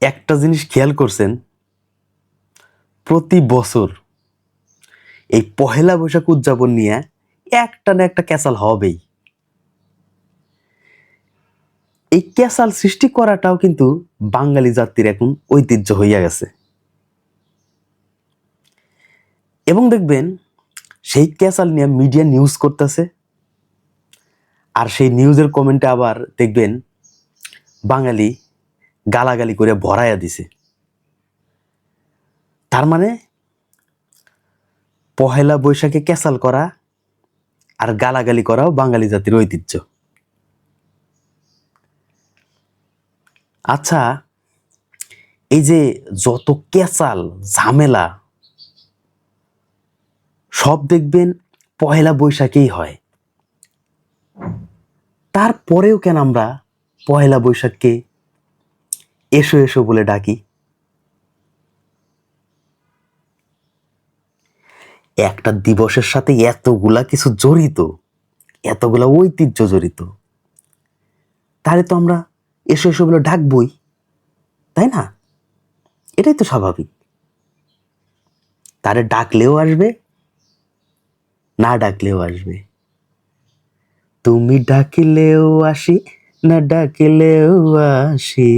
একটা জিনিস খেয়াল করছেন, প্রতি বছর এই পহেলা বৈশাখ উদযাপন নিয়ে একটা না একটা ক্যাচাল হবেই। এই ক্যাচাল সৃষ্টি করাটাও কিন্তু বাঙালি জাতির এখন ঐতিহ্য হইয়া গেছে। এবং দেখবেন সেই ক্যাচাল নিয়ে মিডিয়া নিউজ করতেছে, আর সেই নিউজের কমেন্টে আবার দেখবেন বাঙালি গালাগালি করে ভরাইয়া দিছে। তার মানে পহেলা বৈশাখে ক্যাচাল করা আর গালাগালি করাও বাঙালি জাতির ঐতিহ্য। আচ্ছা, এই যে যত ক্যাচাল ঝামেলা সব দেখবেন পহেলা বৈশাখেই হয়, তারপরেও কেন আমরা পহেলা বৈশাখকে এসো এসো বলে ডাকি? একটা দিবসের সাথে এতগুলা কিছু জড়িত, এতগুলা ঐতিহ্য জড়িত, তাহলে তো আমরা এসো এসো বলে ডাকবই, তাই না? এটাই তো স্বাভাবিক। তারে ডাকলেও আসবে, না ডাকলেও আসবে। তুমি ডাকিলেও আসি, না ডাকিলেও আসি।